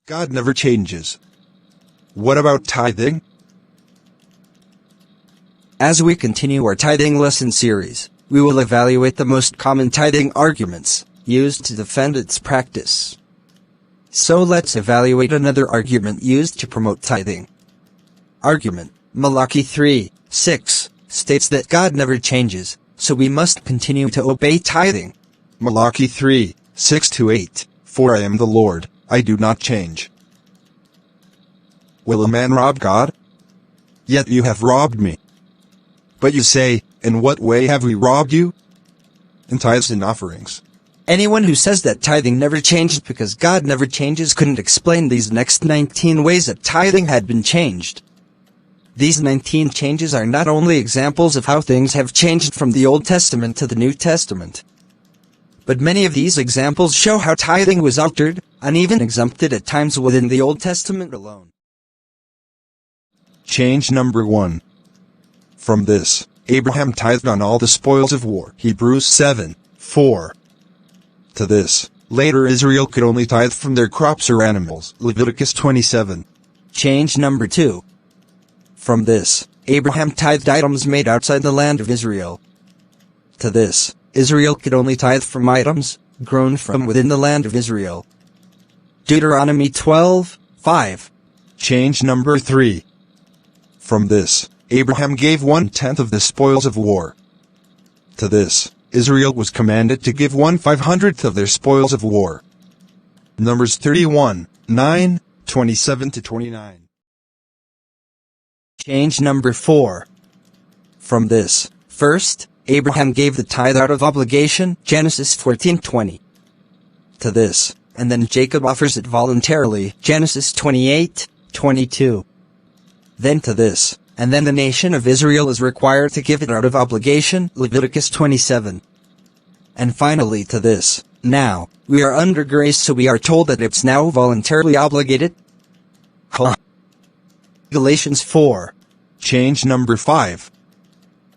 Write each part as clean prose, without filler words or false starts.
God never changes. What about tithing? As we continue our tithing lesson series, we will evaluate the most common tithing arguments used to defend its practice. So let's evaluate another argument used to promote tithing. Argument: Malachi 3:6 states that God never changes, so we must continue to obey tithing. Malachi 3:6-8, For I am the Lord, I do not change. Will a man rob God? Yet you have robbed me. But you say, in what way have we robbed you? In tithes and offerings. Anyone who says that tithing never changed because God never changes couldn't explain these next 19 ways that tithing had been changed. These 19 changes are not only examples of how things have changed from the Old Testament to the New Testament, but many of these examples show how tithing was altered, and even exempted at times within the Old Testament alone. Change number 1. From this, Abraham tithed on all the spoils of war. Hebrews 7:4. To this, later Israel could only tithe from their crops or animals. Leviticus 27. Change number 2. From this, Abraham tithed items made outside the land of Israel. To this, Israel could only tithe from items grown from within the land of Israel. Deuteronomy 12:5. Change number 3. From this, Abraham gave 1/10 of the spoils of war. To this, Israel was commanded to give 1/500th of their spoils of war. Numbers 31:9, 27-29. Change number 4. From this, first, Abraham gave the tithe out of obligation, Genesis 14:20. To this, and then Jacob offers it voluntarily, Genesis 28:22. Then to this, and then the nation of Israel is required to give it out of obligation, Leviticus 27. And finally to this, now, we are under grace, so we are told that it's now voluntarily obligated. Galatians 4. Change number 5.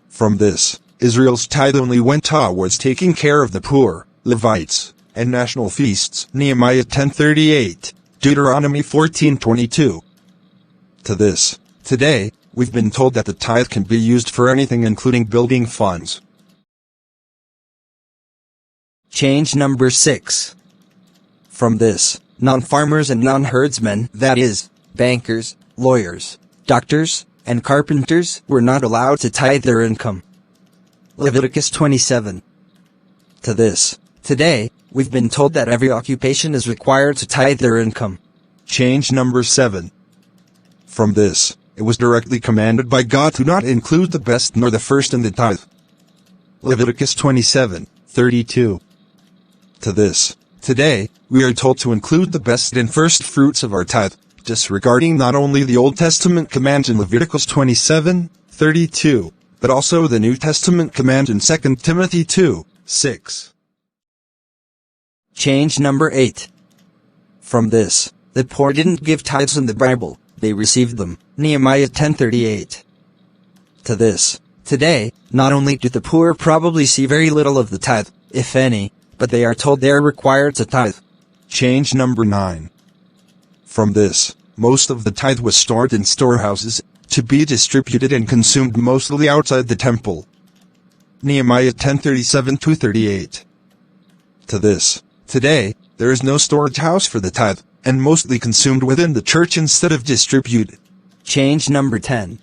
From this, Israel's tithe only went towards taking care of the poor, Levites, and national feasts, Nehemiah 10:38, Deuteronomy 14:22. To this, today, we've been told that the tithe can be used for anything including building funds. Change number 6. From this, non-farmers and non-herdsmen, that is, bankers, lawyers, doctors, and carpenters, were not allowed to tithe their income. Leviticus 27. To this, today, we've been told that every occupation is required to tithe their income. Change number 7. From this, it was directly commanded by God to not include the best nor the first in the tithe. Leviticus 27:32. To this, today, we are told to include the best and first fruits of our tithe, disregarding not only the Old Testament command in Leviticus 27:32, but also the New Testament command in 2 Timothy 2:6. Change number 8. From this, the poor didn't give tithes in the Bible, they received them, Nehemiah 10:38. To this, today, not only do the poor probably see very little of the tithe, if any, but they are told they are required to tithe. Change number 9. From this, most of the tithe was stored in storehouses, to be distributed and consumed mostly outside the temple. Nehemiah 10:37-38. To this, today, there is no storage house for the tithe, and mostly consumed within the church instead of distributed. Change number 10.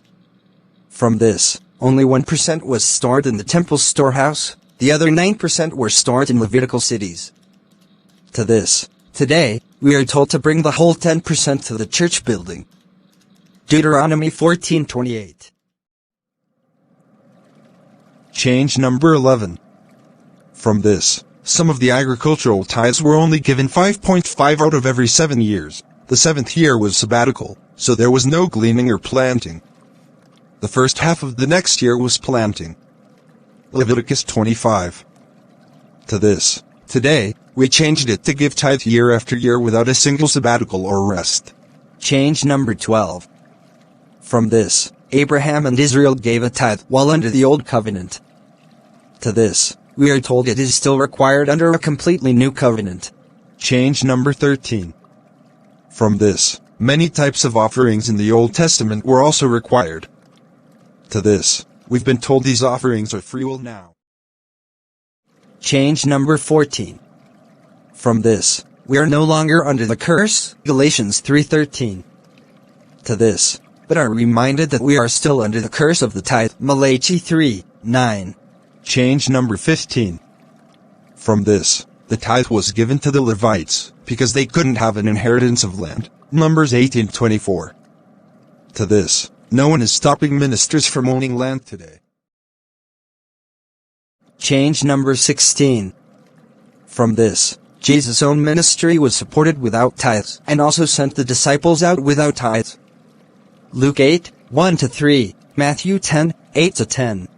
From this, only 1% was stored in the temple's storehouse, the other 9% were stored in Levitical cities. To this, today, we are told to bring the whole 10% to the church building. Deuteronomy 14:28. Change number 11. From this, some of the agricultural tithes were only given 5.5 out of every 7 years. The 7th year was sabbatical, so there was no gleaning or planting. The first half of the next year was planting. Leviticus 25. To this, today, we changed it to give tithe year after year without a single sabbatical or rest. Change number 12. From this, Abraham and Israel gave a tithe while under the Old Covenant. To this, we are told it is still required under a completely new covenant. Change number 13. From this, many types of offerings in the Old Testament were also required. To this, we've been told these offerings are free will now. Change number 14. From this, we are no longer under the curse, Galatians 3:13. To this, but are reminded that we are still under the curse of the tithe, Malachi 3:9. Change number 15. From this, the tithe was given to the Levites, because they couldn't have an inheritance of land, Numbers 18:24. To this, no one is stopping ministers from owning land today. Change number 16. From this, Jesus' own ministry was supported without tithes, and also sent the disciples out without tithes. Luke 8:1-3, Matthew 10:8-10.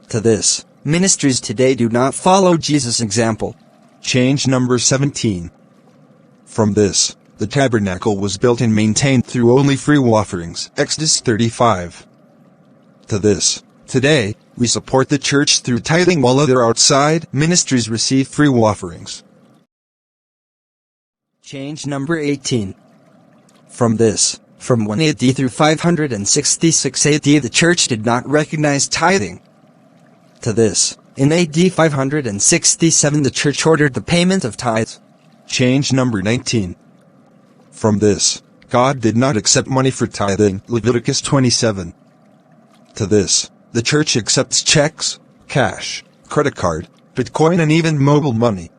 To this, ministries today do not follow Jesus' example. Change number 17. From this, the tabernacle was built and maintained through only free will offerings, Exodus 35. To this, today, we support the church through tithing while other outside ministries receive free will offerings. Change number 18. From this, from 1 AD through 566 AD the church did not recognize tithing. To this, in AD 567 the church ordered the payment of tithes. Change number 19. From this, God did not accept money for tithing, Leviticus 27. To this, the church accepts checks, cash, credit card, Bitcoin and even mobile money.